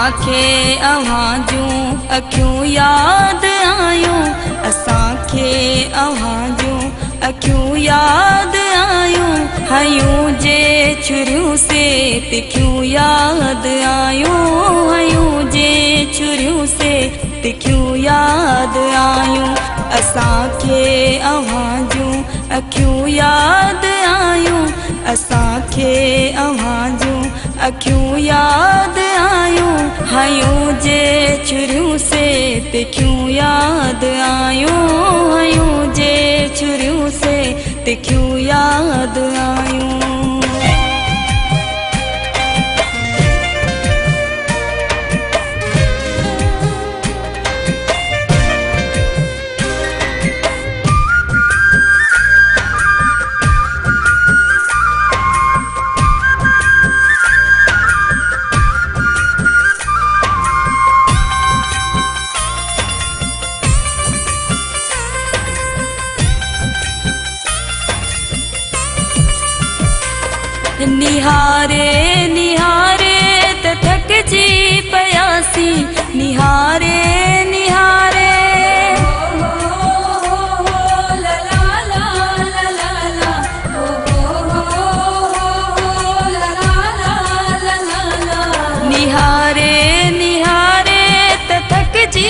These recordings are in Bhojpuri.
असांखे अव्हां जूं अखियूं यादि आयूं, असांखे अव्हां जूं अखियूं यादि आयूं, हयूं जे छुरियूं से तिखियूं यादि आयूं, हयूं जे छुरियूं से तिखियूं यादि आयूं। असांखे अव्हां जूं अखियूं यादि आयूं, असांखे अव्हां जूं अखियूं यादि आयूं, हयूं जे छुरियूं से तिखियूं यादि आयूं, हयूं जे छुरियूं से तिखियूं यादि आयूं। निहारे निहारे त थकजी पयासी, निहारे निहारे निहारे निहारे त थकजी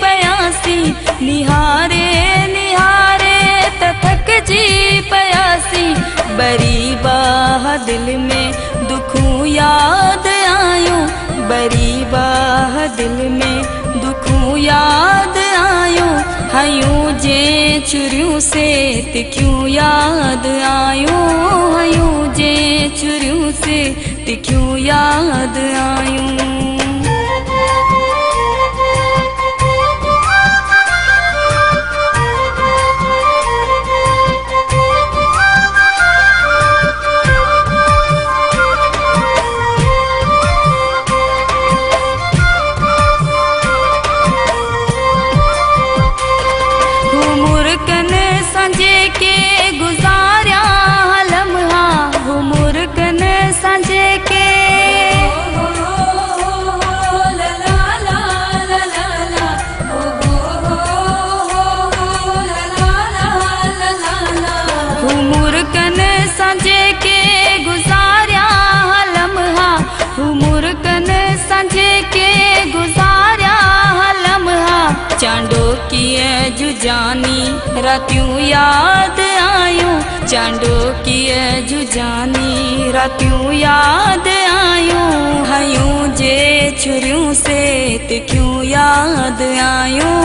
पयासी, निहारे निहारे त थकजी पयासी, बरी बाह दिल में दुखूं यादि आयूं, बरी बाह दिल में दुखूं यादि आयूं, हयूं जे छुरियूं से तिखियूं यादि आयूं, हयूं जे छुरियूं से तिखियूं यादि आयूं। चांडोकीअ जुजानी रातियूं यादि आयूं, चांडोकीअ जुजानी रातियूं यादि आयूं, हयूं जे छुरियूं से तिखियूं यादि आयूं,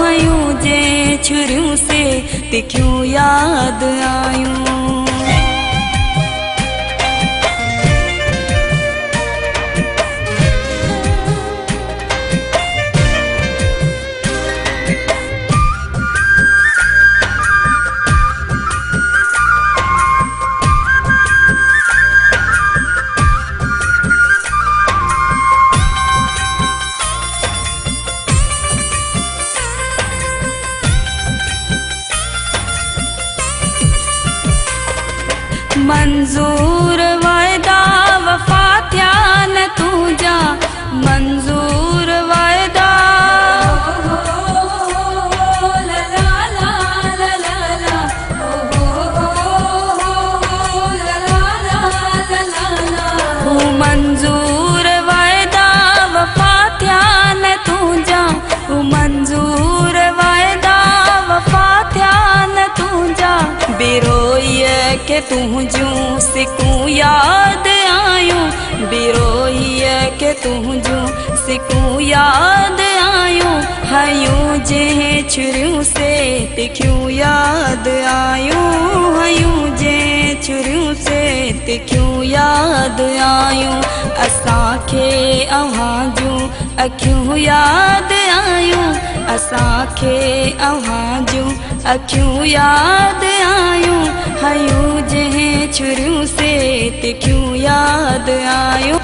हयूं जे छुरियूं से तिखियूं यादि आयूं। मंजूर वायदा वफा थिया न तुझा, मंजूर वायदा मंजूर वायदा वफा थिया न तुझा, मंजूर वायदा वफा थिया न तुझा, बिरोईअ के तुझूं सिकूं यादि आयूं, बिरोईअ के तुझूं सिकूं यादि आयूं, हयूं जे छुरियूं से तिखियूं यादि आयूं, हयूं जे छुरियूं से तिखियूं यादि आयूं। असांखे अव्हां जूं अखियूं यादि आयूं, असांखे अव्हां जूं अखियूं यादि आयूं, हयूं जे छुरियूं से तिखियूं यादि आयूं।